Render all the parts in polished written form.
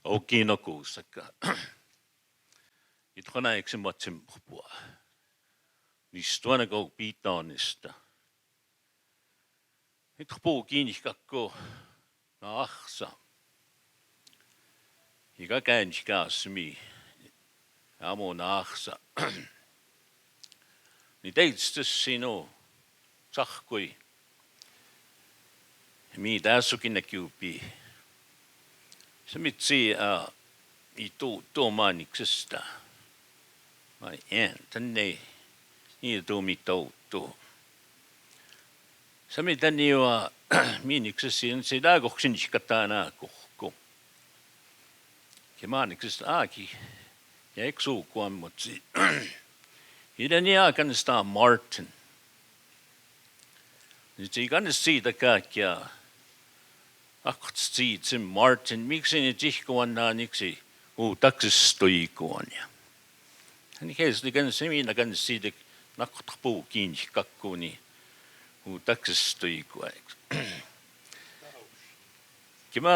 Okinakuusakka. Itqanaiksi matsimporpua. Nistuanako piitaanista. Itqpuu kiinihkakku naahsa. Iga käänskaasmi. Amo naahsa. Ni teitstes sinu sahkui. Mi tässukinnakiupi. Se mitsi I tuomaaniksesta. Vai tänne niin tuomitoutu. Se mitä niua miiniksesi on se daagoksinishkatana kohko. Kemaaniksesta aaki ja eksuukuan mutsi. Iden jaakanista Martin. Nyt ei kannata siitä kaikkea. Akhtsi Martin, miksi ne tihkuannaniksi taksistoikuania. Hän keesti kannassa minä kannassa siitä naktapuu kiinni kakkuuni taksistoikuaiksi. Kima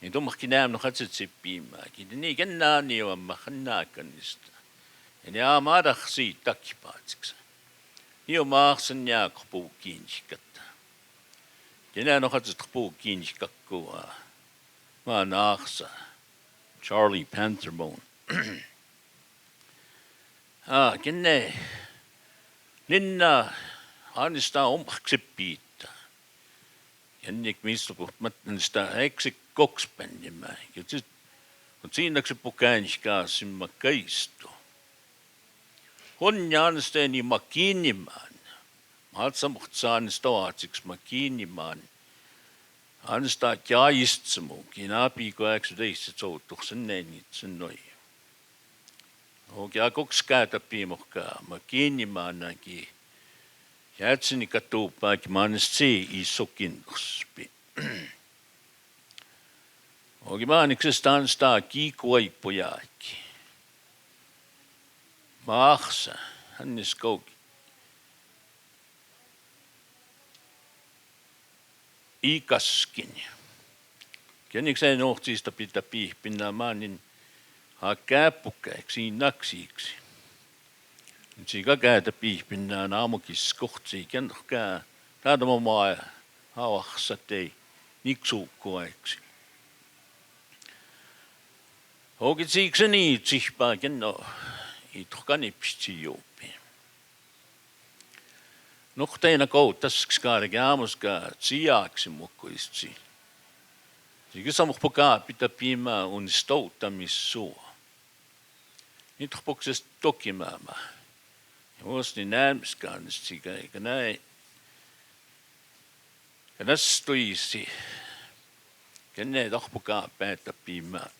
ei tuomahkin näemme katsetsepiimääkin. Niin kennää niuamma hannaakanista. Ja ne aamadaksi takkipaatiksi. Niin on maaksen jääkapuu kiinni kattaa. Kenään on katsetapuu kiinni kakkua. Mä naaksa. Charlie Pantherbone. Kenne. Ninna annistaa omaksi piittaa. Kennek mistä puhutaan sitä eksi kokspännimää. Mutta siinäksi pukäinskaa simma kaistu. Hon annisteeni mä kiinnimään. Mä oot saanista oatsiksi mä kiinnimaan. Annistaa kiaistsamu. Kiinaapi koeksi teistä soutuksen näin sen noin. Oikea koks käytäpi mukaan. Mä kiinnimaan näki. Jätsini katuupaakin mä annistsi isokinnospi. Oikein mä anniksesta annistaa kiikuaippujaakin. Mä ahsa. Hannis kouki. Ikaskin. Kennikseen ohtiista pitää piihpinnää maanin kääppukäiksi naksiiksi. Nyt siitä käytä piihpinnää naamukis kohtii. Kennokkää taadama maa hauahsa tei niksuukkuaiksi. Houkit siiksi niin tsihpaa kenno itrukanipsti juupi. Nuhteina koutaskis kaarike aamuska tsiaaksi mukkuistsi. Siksi samukpukaa pitää piimää unistouttamissuo. Nitrupuksesta tokimäämä. Ja vuosni näemskaan sika eikä näin. Ja tässä tuisi. Kenne tohpukaa päätä piimää.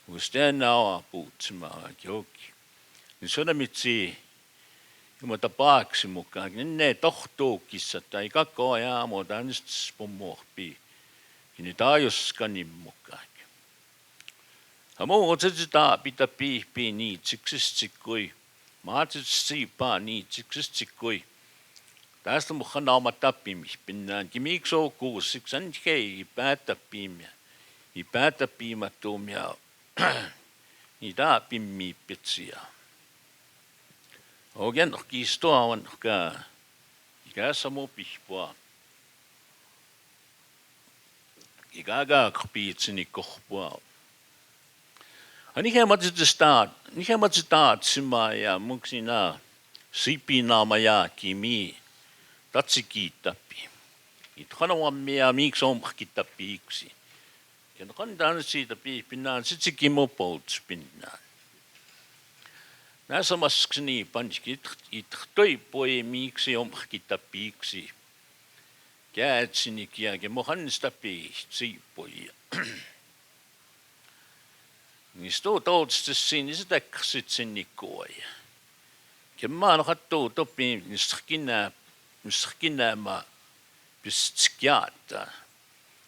Vuosti enää oa puutsemaa joki. Niin sodamitsi. Mutta paaksi mukaan, ne tohtuukissa tai kakko ajaamu, tai nyt spommuohpii. Niin taajoskanin mukaan. Ja muu otsetaan pitää piihpii niitsiksesti kui. Maatsit siipaa niitsiksesti kui. Tästä mukaan naama tappimispinnään. Miksi on kuusiksi? Hän ei päätä piimiä. Ei päätä piimattomia. Ei tappimiipitsiä. Oikein kiistoa on ikässä muu pihpua. Ikäkää piitsini kohpua. Niinhän mä taatsimaa ja muksina sipinaama jääkimi tatsikiittapi. Ithanavammia miksi ompakittapiiksi. Ja kantaan siitä piipinnään sitsikin mopoltspinnään. Näissä maskini panski toipoi miksi ompakittapiiksi. Käätsinikiäkin mohannista piihtsipoi. Niin stoo toutsis siinä sitä kaksitsin koja. Ja mä oon kattuu topi miskinää pistskiata.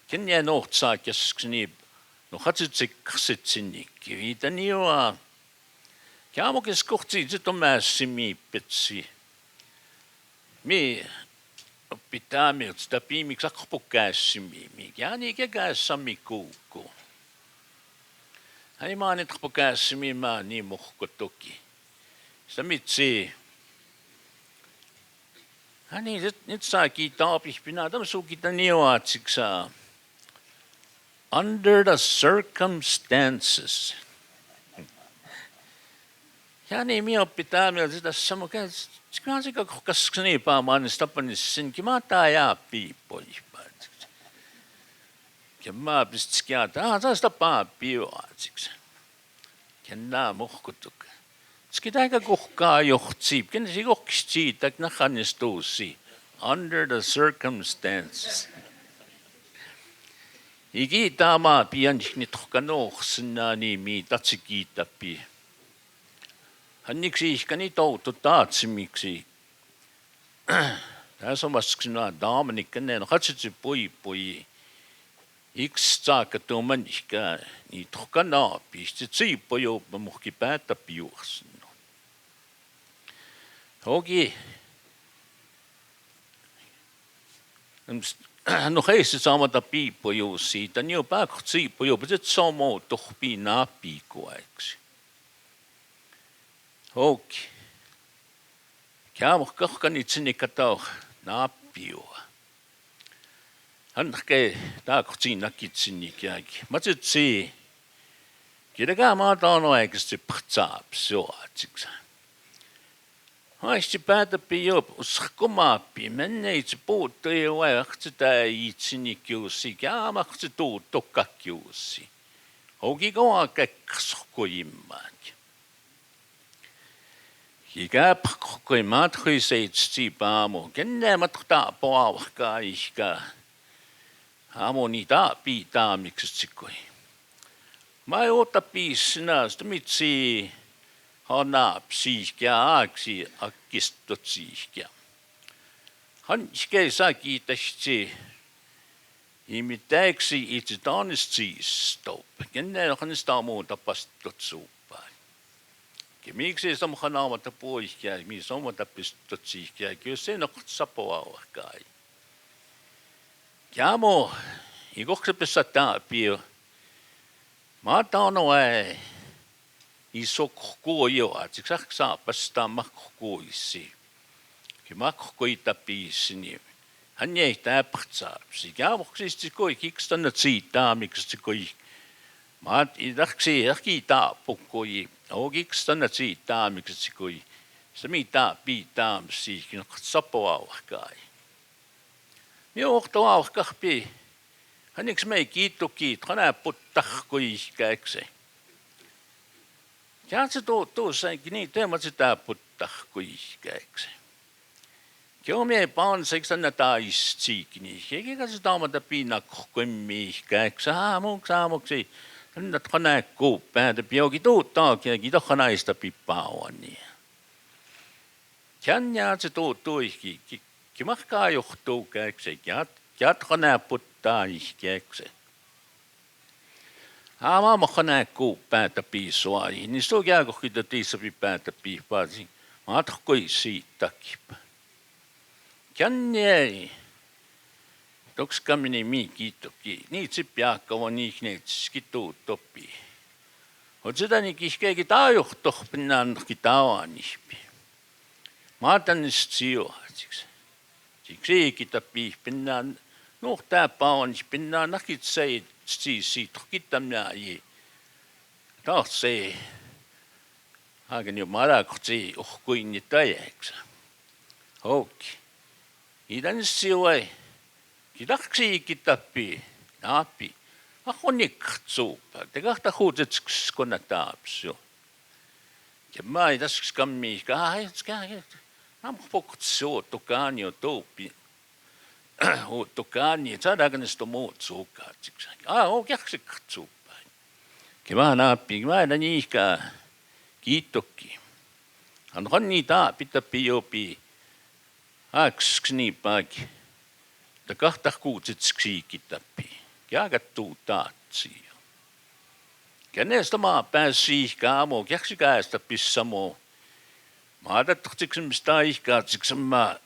Ken jää nohtsaa käskini no katsitsi kaksitsin kiviitä niua. Käymokes kohti sitten mässimi pitsi. Mi pitää mieltä sitä piimiksi akpokässimi. Ja niin kässämi kuukku. Ai maani tqpakassimi maani muhkotoki. Samitsi. Hani nyt saakin taapihpina tamsukitaniuatsiksa. Under the circumstances. Yani mi pitää mieltä sitä samoin, että se kaskani paamaan stapanissin kimata ja piipoi. Ja mä pistin sitä paapiuatsiksi. Kennää muhkutuk. Skitä eikä kuhkaa johtii. Kennä se koksti, että nahannistuusi. Under the circumstances. Iki taamaa pian tuhkanohsina nimi Siksikaitsitapi. Hanniksi ihkani toutu taatsimiksi. Tässä on vaskina daamanikkäneen hatsitsi pui. Iks saakka tuoman ihkä niin tuhkanaapi. Se tsiipojo muhki päätä piuhsin. Hoki. No heissä saamata piipojo siitä. Niin on pääkot tsiipojo. Mutta et saamo tohpii naapiikuaiksi. Hoki. Käämuh kahkani tsinni katau naapiua. Hän näkee taakotsiin nakitsinni kääki. Mä tsi. Kidäkää maata on oikeasti phtsaapsi joatsiksi. Haisti päätäpi jo uskomaapi. Menneitsi puuttui jo vaikka tää itsinni kiusi. Käämäksi tuuttukka kiusi. Hoki koa kekkasukujimmaankin. Ikä pakkoi mathui seitsi paamu. Kennää matkutaa poavahkaa ihkä. Aamu niitä piitaamiksi tsikoi. Mä ei ota piisinä, sitä mitsi hana psiiskää aaksi akkistot siiskää. Hän iskei saa kiitästi. Imitäiksi itse taannistiistop. Kennää hänistä muuta pastot suupaa. Miksi se on hanaamata poikia, miksi on muuta pistot siiskää, jos se on sapoavahkaa. Jamo, ikokse pesa taapio. Mä taanoa iso kuojoa, että saa päästä makkuisi. Kun makkuitapiisi, hän ei täpärtsaapsi. Jamoksista koi kikstana siitä, miksi koi. Mä idäksi äkki taapukoi. Okikstana siitä, miksi koi. Se mitä piitaamsi, kun sapoavahkai. Johto auhkahpi. Häniksi me ei kiittukiit, hänä puttahkoi ihkäiksi. Ja se tuussainkin niin, teemat sitä puttahkoi ihkäiksi. Joo me ei paanseiksi tänne taistiikin. Eikä se taamata piinakkoimmi ihkäiksi. Aamuksi. Tänne hänä kuupääntä pioki tuuttaakin, ja hänäistä pippauani. Ja se tuuihki. Kimahkaa johtuu käykse, jatkanää puttaa ihkeäksi. Aamaa mahkanää kuu päätä piisua, niin se on jääkohkita tiisapi päätä piipaasi. Matkoi siitäkin. Kännei. Tokskamini miikitoki, niitsi piakkavan ihneetsiski tuuttopi. Oot sitä niin kihkeekin taajohtohpinnaankin taanihpi. Maatannis sijoatsiksi. Siksikaitsitapi pinnaan nuhtää paon pinnaan nakitsei siitä kittämää ei tahtsee haken jo malakotsi ohkuin täjäksä hokki idan sioi Siksikaitsitapi naapi ahoniksuupa te kahta huutets konna taapsu ja mä ei tässä skammi Nam pokutsuut tukaan jo tuupi. Tukaan niin saadaanko niistä muut suukaat. On jaksikatsuupa. Kivaa naappi, kivaa niinkää. Kiitokki. On niitä pitäpi jopi. Aks niipäki. Ta kahta kuutsit Siksikaitsitapi. Jääkättuu taatsi. Kenestä maa pääsi aamu, jaksikäästä pissamoo. Mä ajattelin, mistä ihkaatsiksen mä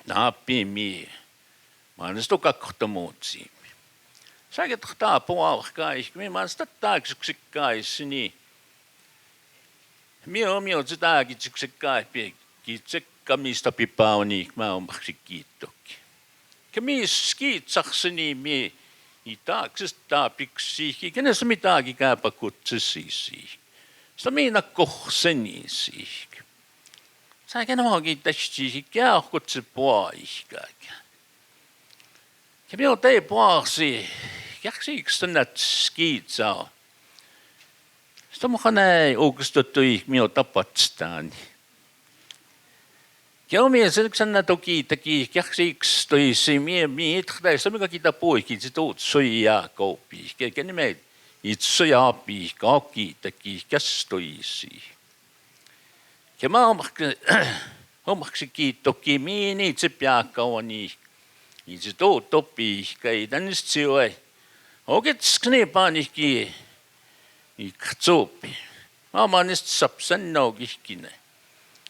naappiin mie. Mä olen sitä kakkohta muutsi. Säket taa puavkai, me man stattaaks Siksikaitsini. Mio sitäkin Siksikaitpi, kitsekkamista pipauni, mä on kiittokki. Kemis kiitsakseni me itaaksesta piksi, kenessä mitaakin käypä kutsisi. Sitä minä kohseni siihen. Säken onkin tästä käy kutsi puaihkaakin. Ja minä tein puaksi, jaksiks tänne skiitsaa. Sitä mukaan ei oikeastaan minä tapatstaan. Ja minä sen toki teki, jaksiks toisi, minä itse, sitä mikä kita poikin, se tuut soijaa kouppi. Kenen me itse jaapi, kaikki teki, käs toisi. Ja mä omaksi kiittoki, minä itse piakkaani. Itse tuut topi, kai tänne sijoi. Oikeastaan ne panikki. Ikatsopi. Mä oon niistä sapsan noukihkinen.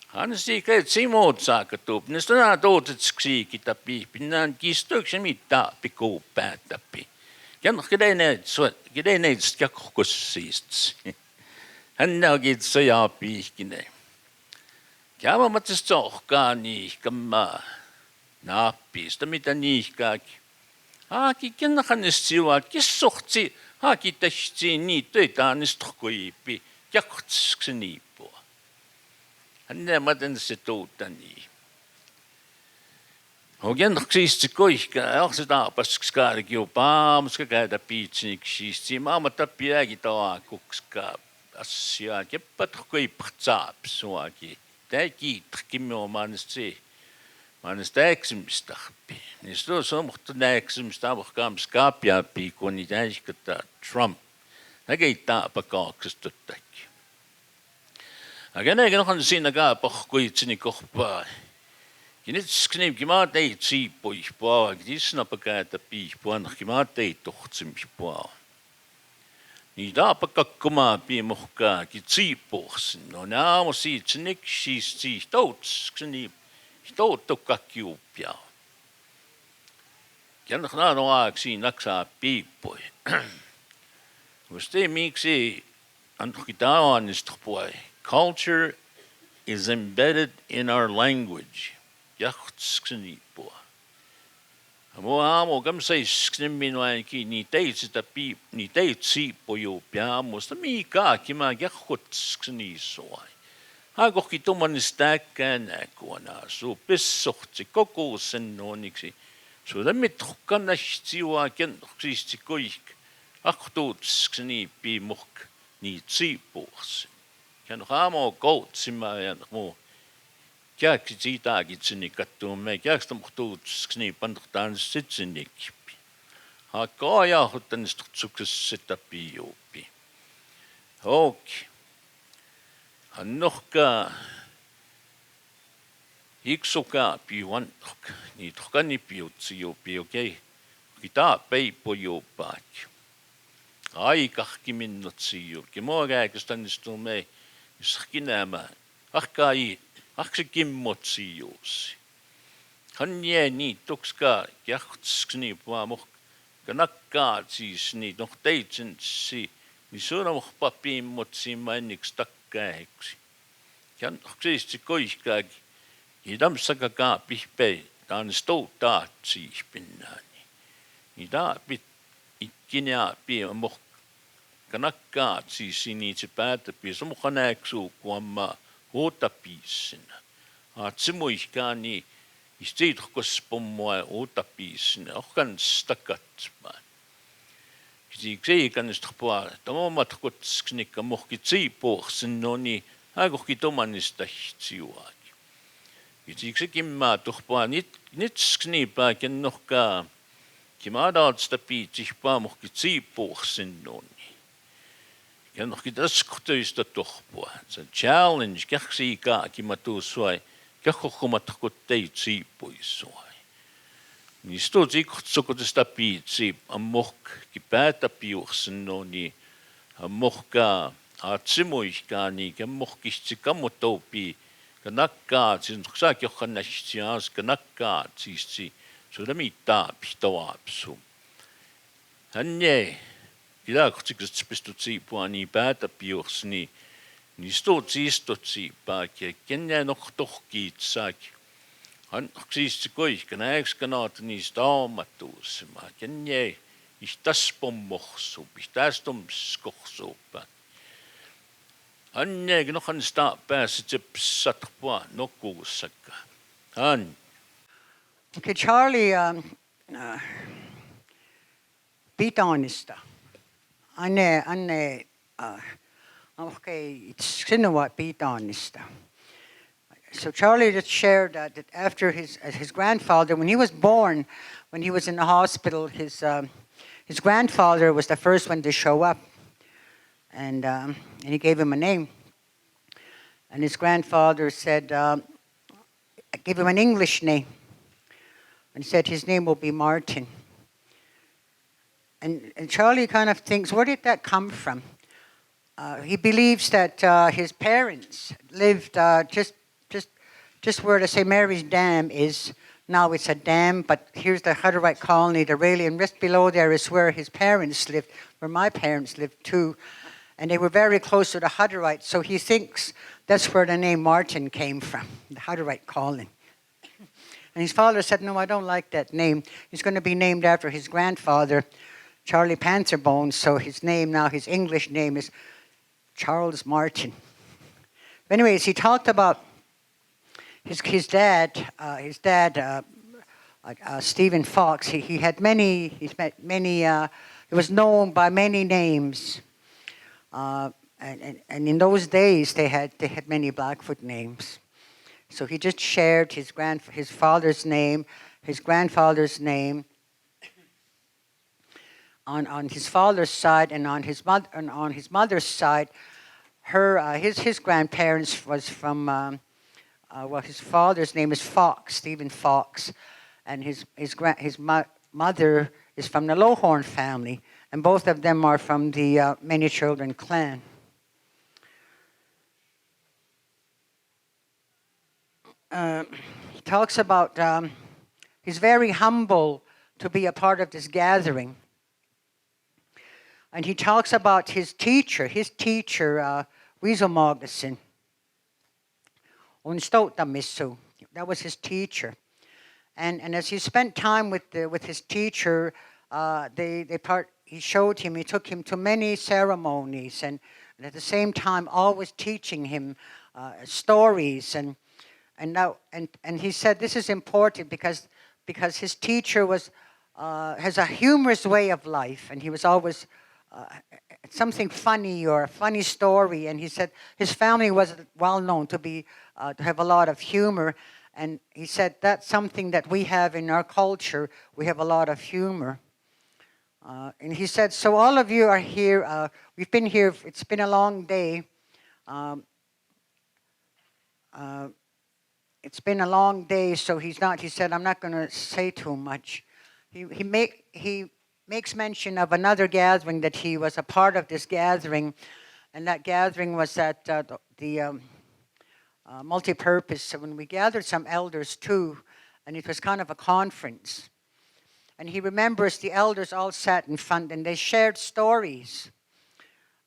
Hän siikait simuut saakatup. Niistä nää tuutet Siksikaitsitapi. Pinnään kistoiksi mittaa pikuu päätäpi. Ja no, kede neitsit jakkossiist. Hän onkin sojaa piihkinen. Ja mä matsis sohkaa niihkämää. Naappiista mitä niihkääkin. Aakin kennakan niistä sijoa. Kissohtsi. Haki tähti niitä taanista koipi, jakotsi niipua. Hän näemme se tuutani. Oikein siis koihkaa, onko se taapas kaarikin jo paamuska käydä piitsiniksistä. Maama tappi äkin taakukskaa asiaa, keppat koipat saapsuakin. Tää kiittäkin me oman se. Mä olen sitä eksymistahpi. Niin se on sommohtu näksymistä avohkaam skaapiapi, kun niitä äiskata Trump. Näkei taapa kaaksestuttakki. Aga näkee nohan siinä kaapohkuitsini kohpaa. Ja nyt skneemkin mä teit siipoihpaa. Tisnapa käytä piihpaa, nahki mä teit tohtsimihpaa. Niin taapa kakkomaa piimohkaakin siipohsin. No naamo siitä se neksiist siitä toutskni. Touttukka kiupia. Ja nää on aaksi naksaa piippoi. Musta miksi antoki taanista puoi. Culture is embedded in our language. Jahtskni puoi. Mua aamu kamsaiskni minuakin ni teit sitä piip, ni teit siippojupia. Musta miikaakin mä jahtskni suoi. Hakohki tuommoista äkkänäkuona, suu pissohtsi koko sen nuoniksi. Suuda mitrukkannahtiua kentoksisti koik. Ahtuutskseni piimuhk nii tsiipuuksi. Ken haamo koutsimaa ja muu. Kääksi siitäkin sinni kattuumme. Kääksi muhtuutskseni pantohtaan sitsinnikki. Hakkaa jauhuttanista tsuksessa sitä piiupi. Okei. Nohka iksuka piuantok ni tokani piutsi jupi okei kita peipo jupaak aikahki minnut siu ki moagääkstä nistumme iskinämä ahksi kimmot siusi hanje ni tukska jahtskni puamoh kanakkaa siis ni nohteitsen si ni suunamoh papimmot si mainiks käheksi. Ja siis se koihkaakin. Ja tämmöisessä kaapihpei, tämä on stoutaa siispinnaani. Ja taapit ikkinä pian kanakkaa siis niitä päätäpiä. Se mukaan näksuu, kun mä huutapiisinä. Se muihkaan niin, siitä kospommoa huutapiisinä. Ohkan sitä katsomaan. Siksi ei kannasta puhua, että omat kotsnikka mohki tsiipuhsen, no niin, haikohki tomannista hitsiuaakin. Siksi kimmaa tuhpaa, nitskniipaa, ken nohkaa, kimmaa daadsta piitsihpaa mohki tsiipuhsen, no niin. Ken nohki taskutöistä tuhpaa. Se challenge, käksiikaa, kimmaa tuusuai, kähkohkomat tei tsiipuisuai. Niin stutsi kutsukutesta piitsi ammohk ki päätä piuhsen no niin ammohkaa atsimuihkaa niin ammohkistsi kammotoupi kanakkaa sin saaki johannasias kanakkaa siis suuda mittaa pitoapsu Hanne, kilaakortikas pistutsiippuani päätapiursni, nistuutsiistutsi kenjänortorkiitsaak. Han ksiistikoi, kanääkskanaat niistä aamatuusma, kenjä ihtaspommorssup, ihtastomskorsuuppa. Hanne, nohan sta pääsitsepsatpua nokkuussakka. Han. Okay, Charlie, Bitaanista. Okay, it's sinua Bitaanista. So Charlie just shared that after his grandfather, when he was born, when he was in the hospital, his grandfather was the first one to show up, and he gave him a name. And his grandfather said, give him an English name, and said his name will be Martin. And Charlie kind of thinks, where did that come from? He believes that his parents lived just where the St. Mary's Dam is. Now it's a dam, but here's the Hutterite colony, the Rayleigh, and just below there is where his parents lived, where my parents lived too. And they were very close to the Hutterites, so he thinks that's where the name Martin came from, the Hutterite colony. And his father said, no, I don't like that name. He's going to be named after his grandfather, Charlie Panzerbone, so his name now, his English name is Charles Martin. Anyways, he talked about his dad, Stephen Fox. He met many, he was known by many names. And in those days, they had many Blackfoot names. So he just shared his father's name, his grandfather's name, on his father's side, and on his mother's side, his grandparents was from his father's name is Fox, Stephen Fox, and his mother is from the Lowhorn family, and both of them are from the Many Children clan. He talks about he's very humble to be a part of this gathering. And he talks about his teacher, Weasel Magnuson. That was his teacher. And as he spent time with his teacher, he took him to many ceremonies, and at the same time always teaching him stories. And he said this is important because his teacher has a humorous way of life, and he was always something funny or a funny story. And he said his family was well known to have a lot of humor. And he said that's something that we have in our culture. We have a lot of humor. And he said, so all of you are here. We've been here. It's been a long day. It's been a long day. So he said, I'm not going to say too much. He makes mention of another gathering that he was a part of this gathering, and that gathering was at the multi-purpose, when we gathered some elders too, and it was kind of a conference. And he remembers the elders all sat in front and they shared stories.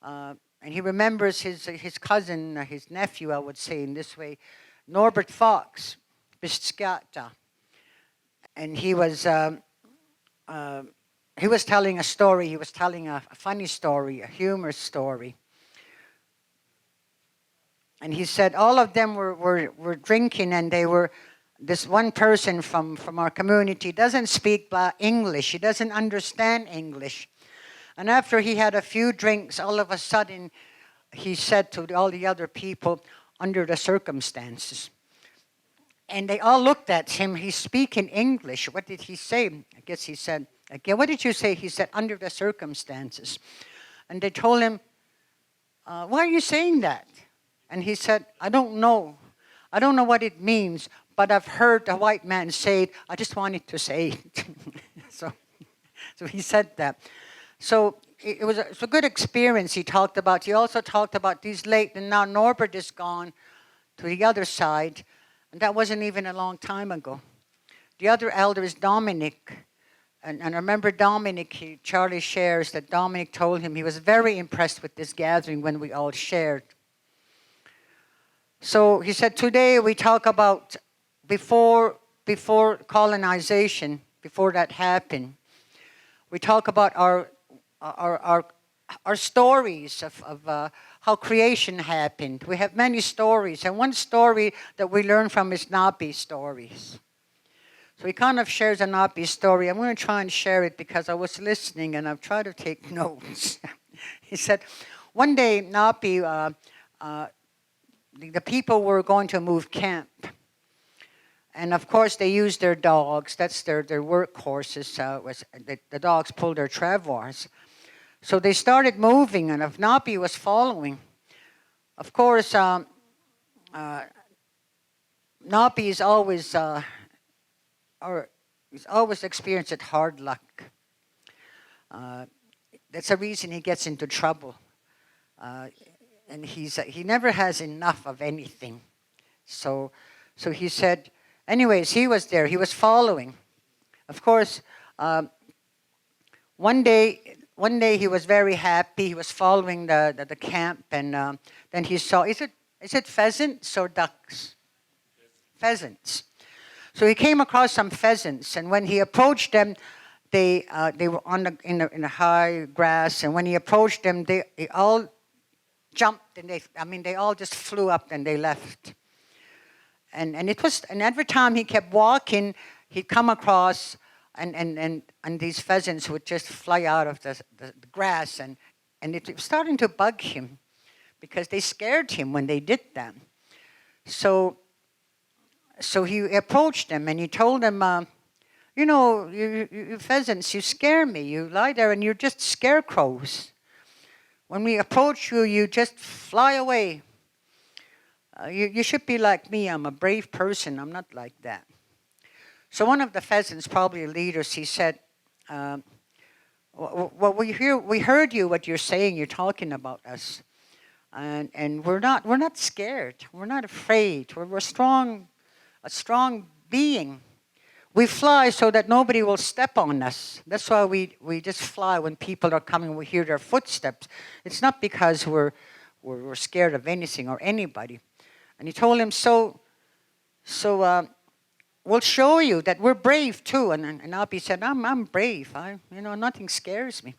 And he remembers his cousin, his nephew, I would say in this way, Norbert Fox, Siksikaitsitapi. And he was telling a story. He was telling a funny story, a humorous story. And he said all of them were drinking, and they were, this one person from our community doesn't speak English. He doesn't understand English. And after he had a few drinks, all of a sudden, he said to all the other people, under the circumstances. And they all looked at him. He's speaking English. What did he say? I guess he said, again, what did you say? He said, under the circumstances. And they told him, why are you saying that? And he said, I don't know. I don't know what it means, but I've heard the white man say it. I just wanted to say it. so he said that. So it was a good experience he talked about. He also talked about these late, and now Norbert is gone to the other side, and that wasn't even a long time ago. The other elder is Dominic, And I remember Dominic, Charlie shares that Dominic told him he was very impressed with this gathering when we all shared. So he said, today we talk about before colonization, before that happened. We talk about our stories of how creation happened. We have many stories, and one story that we learn from is Napi stories. So he kind of shares a Napi story. I'm going to try and share it because I was listening and I've tried to take notes. He said, one day Napi, the people were going to move camp. And of course they used their dogs. That's their workhorses. The dogs pulled their travois. So they started moving, and if Napi was following, of course, Napi is always he's always experienced hard luck. That's the reason he gets into trouble, and he never has enough of anything. So he said, anyways, he was there. He was following. Of course, one day he was very happy. He was following the camp, and then he saw, is it pheasants or ducks? Pheasants. So he came across some pheasants, and when he approached them, they were in the high grass, and when he approached them, they all jumped, and they all just flew up and they left. And every time he kept walking, he'd come across, and these pheasants would just fly out of the grass, and it was starting to bug him because they scared him when they did that. So he approached them and he told them, you pheasants, you scare me. You lie there and you're just scarecrows. When we approach you, you just fly away. You should be like me. I'm a brave person. I'm not like that. So one of the pheasants, probably leaders, he said, well, we heard you, what you're saying. You're talking about us. And we're not scared. We're not afraid. We're a strong being. We fly so that nobody will step on us. That's why we just fly when people are coming. We hear their footsteps. It's not because we're scared of anything or anybody. And he told him, so we'll show you that we're brave too. And Napi said, I'm brave. Nothing scares me.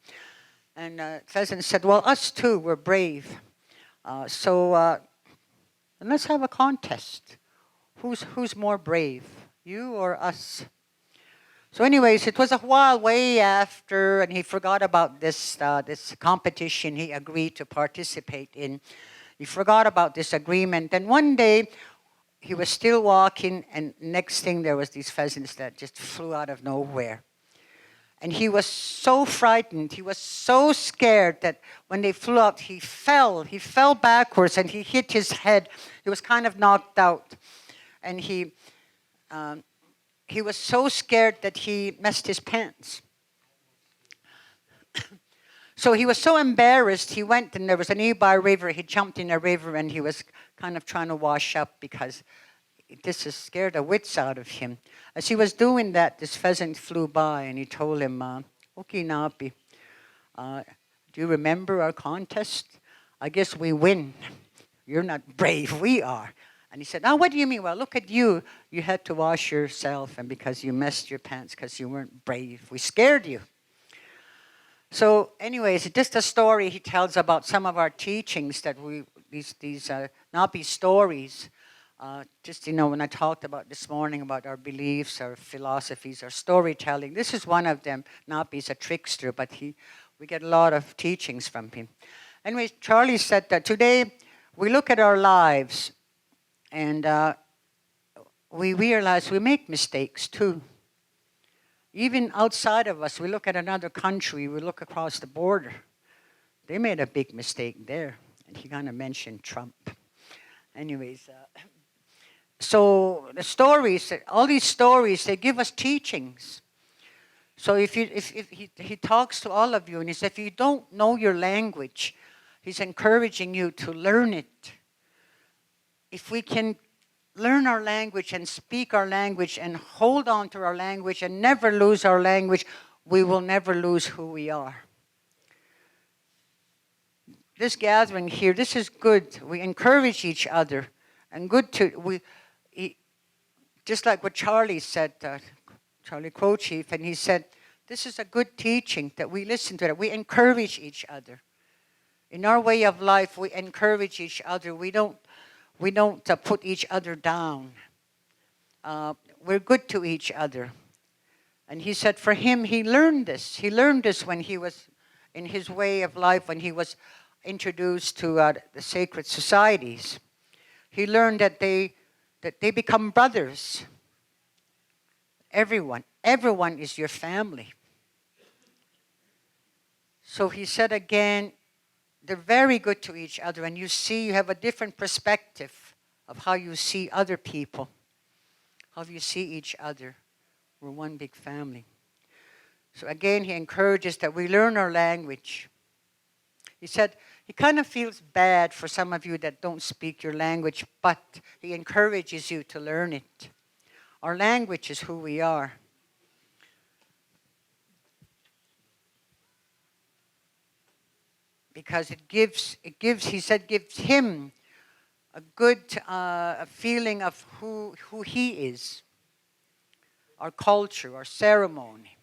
And Pheasant said, well, us too, we're brave. So let's have a contest. Who's more brave, you or us? So anyways, it was a while way after, and he forgot about this competition he agreed to participate in. He forgot about this agreement. And one day, he was still walking, and next thing there was these pheasants that just flew out of nowhere. And he was so frightened, he was so scared that when they flew out, he fell backwards and he hit his head. He was kind of knocked out. And he was so scared that he messed his pants. So he was so embarrassed, he went, and there was a nearby river. He jumped in a river and he was kind of trying to wash up because this has scared the wits out of him. As he was doing that, this pheasant flew by and he told him, okay, Napi, do you remember our contest? I guess we win. You're not brave, we are. And he said, what do you mean? Well, look at you. You had to wash yourself, and because you messed your pants because you weren't brave. We scared you. So anyways, just a story he tells about some of our teachings that these Napi stories. When I talked about this morning about our beliefs, our philosophies, our storytelling. This is one of them. Napi's a trickster, but we get a lot of teachings from him. Anyways, Charlie said that today we look at our lives and we realize we make mistakes too. Even outside of us, we look at another country, we look across the border. They made a big mistake there. And he kind of mentioned Trump. Anyways, so the stories, all these stories, they give us teachings. So if he talks to all of you and he says, if you don't know your language, he's encouraging you to learn it. If we can learn our language and speak our language and hold on to our language and never lose our language, we will never lose who we are. This gathering here, this is good. We encourage each other, and good to just like what Charlie said, Charlie Crow Chief, and he said, this is a good teaching that we listen to it. We encourage each other. In our way of life, we encourage each other. We don't put each other down. We're good to each other. And he said for him, he learned this. He learned this when he was in his way of life, when he was introduced to the sacred societies. He learned that they become brothers. Everyone is your family. So he said again, they're very good to each other, and you have a different perspective of how you see other people, how you see each other. We're one big family. So again, he encourages that we learn our language. He said he kind of feels bad for some of you that don't speak your language, but he encourages you to learn it. Our language is who we are. Because it gives him a good feeling of who he is, our culture, our ceremony,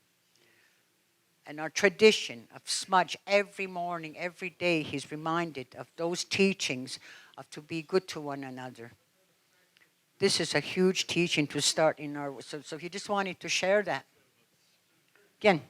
and our tradition of smudge. Every morning, every day, he's reminded of those teachings of to be good to one another. This is a huge teaching to start in our. So he just wanted to share that. Again.